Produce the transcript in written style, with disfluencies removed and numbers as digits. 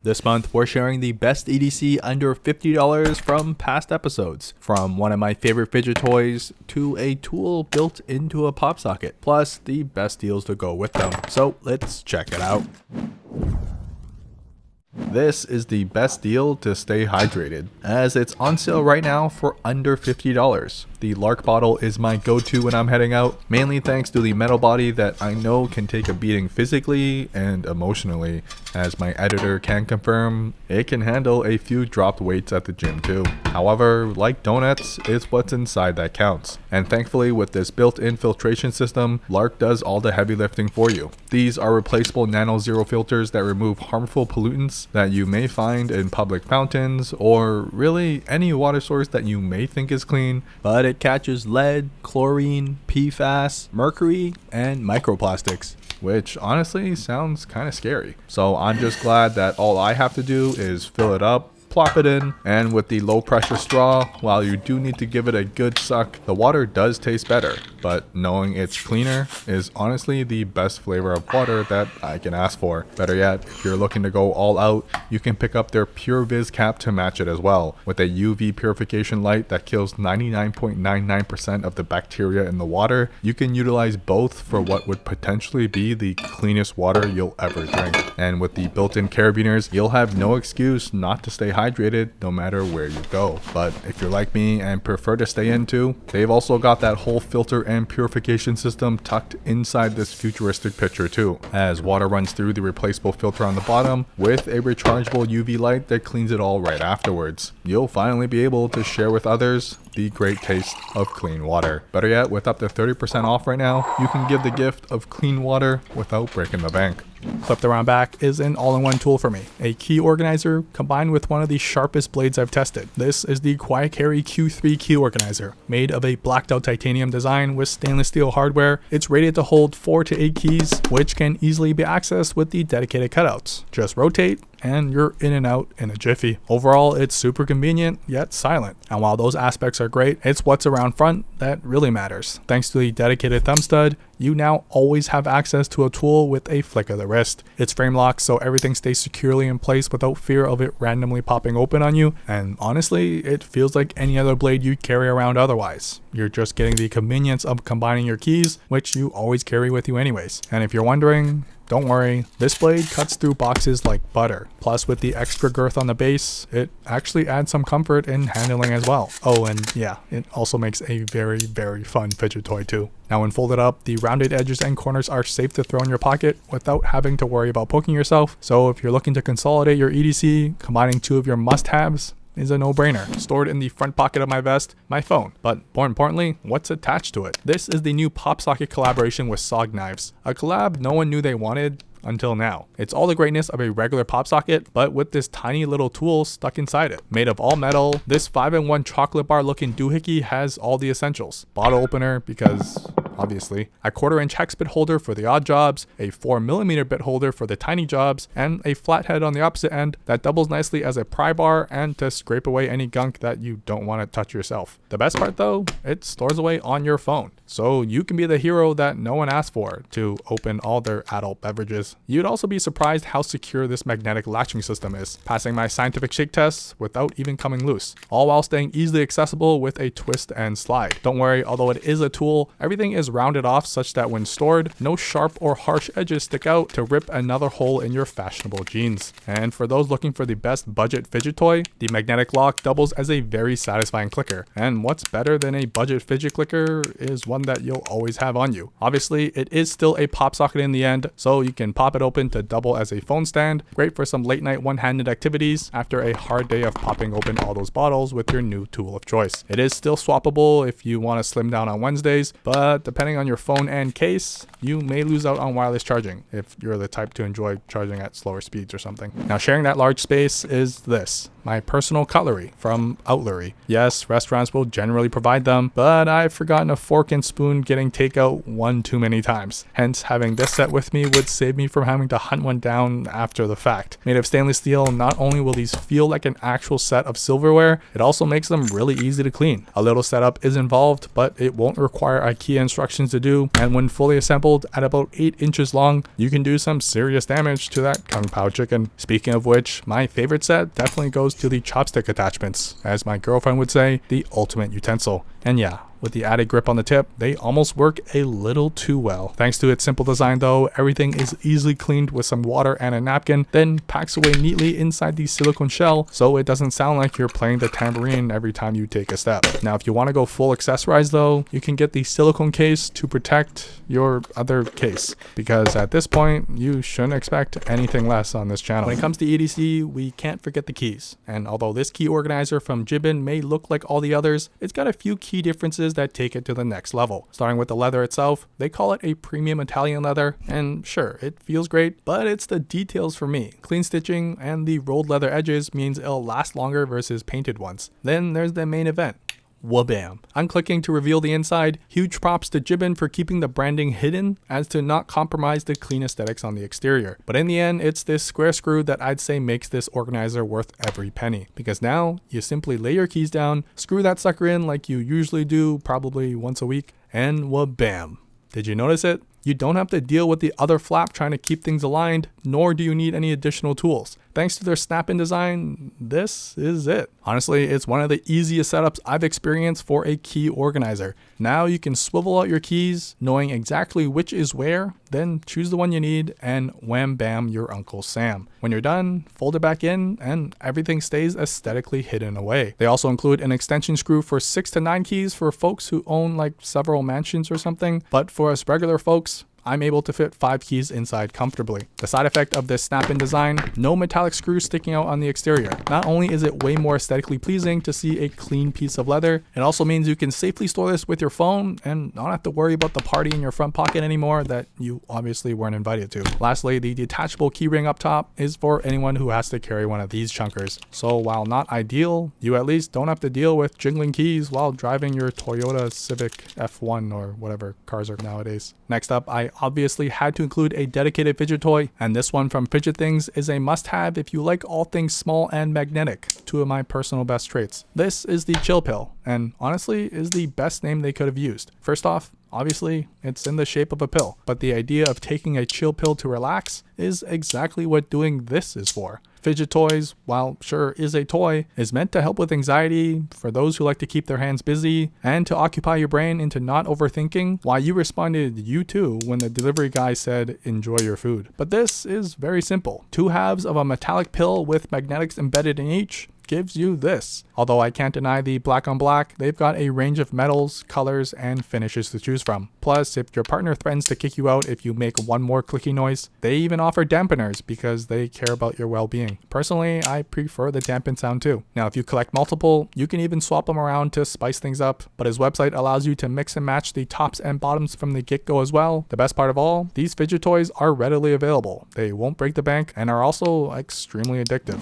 This month, we're sharing the best EDC under $50 from past episodes, from one of my favorite fidget toys to a tool built into a pop socket, plus the best deals to go with them. So let's check it out. This is the best deal to stay hydrated, as it's on sale right now for under $50. The LARQ bottle is my go-to when I'm heading out, mainly thanks to the metal body that I know can take a beating physically and emotionally. As my editor can confirm, it can handle a few dropped weights at the gym too. However, like donuts, it's what's inside that counts. And thankfully, with this built-in filtration system, LARQ does all the heavy lifting for you. These are replaceable nano zero filters that remove harmful pollutants that you may find in public fountains or really any water source that you may think is clean, but it catches lead, chlorine, PFAS, mercury, and microplastics, which honestly sounds kind of scary. So I'm just glad that all I have to do is fill it up, plop it in, and with the low pressure straw, while you do need to give it a good suck, the water does taste better, but knowing it's cleaner is honestly the best flavor of water that I can ask for. Better yet, if you're looking to go all out, you can pick up their Pure Viz cap to match it as well, with a UV purification light that kills 99.99% of the bacteria in the water. You can utilize both for what would potentially be the cleanest water you'll ever drink. And with the built-in carabiners, you'll have no excuse not to stay hydrated no matter where you go. But if you're like me and prefer to stay in too, they've also got that whole filter and purification system tucked inside this futuristic pitcher too, as water runs through the replaceable filter on the bottom with a rechargeable UV light that cleans it all right afterwards. You'll finally be able to share with others the great taste of clean water. Better yet, with up to 30% off right now, you can give the gift of clean water without breaking the bank. Clipped around back is an all-in-one tool for me, a key organizer combined with one of the sharpest blades I've tested. This is the Quiet Carry Q3 Key Organizer, made of a blacked out titanium design with stainless steel hardware. It's rated to hold 4 to 8 keys, which can easily be accessed with the dedicated cutouts. Just rotate and you're in and out in a jiffy. Overall, it's super convenient yet silent. And while those aspects are great, it's what's around front that really matters. Thanks to the dedicated thumb stud, you now always have access to a tool with a flick of the wrist. It's frame locked, so everything stays securely in place without fear of it randomly popping open on you. And honestly, it feels like any other blade you'd carry around otherwise. You're just getting the convenience of combining your keys, which you always carry with you anyways. And if you're wondering, don't worry, this blade cuts through boxes like butter. Plus, with the extra girth on the base, it actually adds some comfort in handling as well. Oh, and yeah, it also makes a very, very fun fidget toy too. Now when folded up, the rounded edges and corners are safe to throw in your pocket without having to worry about poking yourself. So if you're looking to consolidate your EDC, combining two of your must-haves is a no-brainer. Stored in the front pocket of my vest, my phone. But more importantly, what's attached to it? This is the new PopSocket collaboration with SOG knives. A collab no one knew they wanted until now. It's all the greatness of a regular pop socket, but with this tiny little tool stuck inside it. Made of all metal, this 5-in-1 chocolate bar looking doohickey has all the essentials. Bottle opener, because obviously, a 1/4-inch hex bit holder for the odd jobs, a 4mm bit holder for the tiny jobs, and a flathead on the opposite end that doubles nicely as a pry bar and to scrape away any gunk that you don't want to touch yourself. The best part though, it stores away on your phone. So you can be the hero that no one asked for to open all their adult beverages. You'd also be surprised how secure this magnetic latching system is, passing my scientific shake tests without even coming loose, all while staying easily accessible with a twist and slide. Don't worry, although it is a tool, everything is rounded off such that when stored, no sharp or harsh edges stick out to rip another hole in your fashionable jeans. And for those looking for the best budget fidget toy, the magnetic lock doubles as a very satisfying clicker. And what's better than a budget fidget clicker is one that you'll always have on you. Obviously, it is still a pop socket in the end, so you can pop it open to double as a phone stand. Great for some late night one-handed activities after a hard day of popping open all those bottles with your new tool of choice. It is still swappable if you want to slim down on Wednesdays, but depending on your phone and case, you may lose out on wireless charging if you're the type to enjoy charging at slower speeds or something. Now, sharing that large space is this, my personal cutlery from Outlery. Yes, restaurants will generally provide them, but I've forgotten a fork and spoon getting takeout one too many times. Hence, having this set with me would save me from having to hunt one down after the fact. Made of stainless steel, not only will these feel like an actual set of silverware, it also makes them really easy to clean. A little setup is involved, but it won't require IKEA instructions to do, and when fully assembled at about 8 inches long, you can do some serious damage to that Kung Pao chicken. Speaking of which, my favorite set definitely goes to the chopstick attachments. As my girlfriend would say, the ultimate utensil. And yeah, with the added grip on the tip, they almost work a little too well. Thanks to its simple design though, everything is easily cleaned with some water and a napkin, then packs away neatly inside the silicone shell so it doesn't sound like you're playing the tambourine every time you take a step. Now if you want to go full accessorized though, you can get the silicone case to protect your other case, because at this point you shouldn't expect anything less on this channel. When it comes to EDC, we can't forget the keys, and although this key organizer from Jibbon may look like all the others, it's got a few key differences that take it to the next level. Starting with the leather itself, they call it a premium Italian leather, and sure, it feels great, but it's the details for me. Clean stitching and the rolled leather edges means it'll last longer versus painted ones. Then there's the main event. Wabam. I'm clicking to reveal the inside. Huge props to Jibbon for keeping the branding hidden as to not compromise the clean aesthetics on the exterior. But in the end, it's this square screw that I'd say makes this organizer worth every penny. Because now, you simply lay your keys down, screw that sucker in like you usually do, probably once a week, and wabam. Did you notice it? You don't have to deal with the other flap trying to keep things aligned, nor do you need any additional tools. Thanks to their snap-in design, this is it. Honestly, it's one of the easiest setups I've experienced for a key organizer. Now you can swivel out your keys, knowing exactly which is where, then choose the one you need, and wham bam, your Uncle Sam. When you're done, fold it back in, and everything stays aesthetically hidden away. They also include an extension screw for 6 to 9 keys for folks who own like several mansions or something, but for us regular folks, I'm able to fit 5 keys inside comfortably. The side effect of this snap-in design, no metallic screws sticking out on the exterior. Not only is it way more aesthetically pleasing to see a clean piece of leather, it also means you can safely store this with your phone and not have to worry about the party in your front pocket anymore that you obviously weren't invited to. Lastly, the detachable keyring up top is for anyone who has to carry one of these chunkers. So while not ideal, you at least don't have to deal with jingling keys while driving your Toyota Civic F1 or whatever cars are nowadays. Next up, I obviously had to include a dedicated fidget toy, and this one from Fidget Things is a must-have if you like all things small and magnetic, 2 of my personal best traits. This is the Chill Pill, and honestly is the best name they could have used. First off, obviously, it's in the shape of a pill, but the idea of taking a chill pill to relax is exactly what doing this is for. Fidget toys, while sure is a toy, is meant to help with anxiety, for those who like to keep their hands busy, and to occupy your brain into not overthinking, why you responded you too when the delivery guy said enjoy your food. But this is very simple. 2 halves of a metallic pill with magnetics embedded in each gives you this. Although I can't deny the black on black, they've got a range of metals, colors, and finishes to choose from. Plus, if your partner threatens to kick you out if you make one more clicky noise, they even offer dampeners because they care about your well-being. Personally, I prefer the dampen sound too. Now, if you collect multiple, you can even swap them around to spice things up, but his website allows you to mix and match the tops and bottoms from the get-go as well. The best part of all, these fidget toys are readily available. They won't break the bank and are also extremely addictive.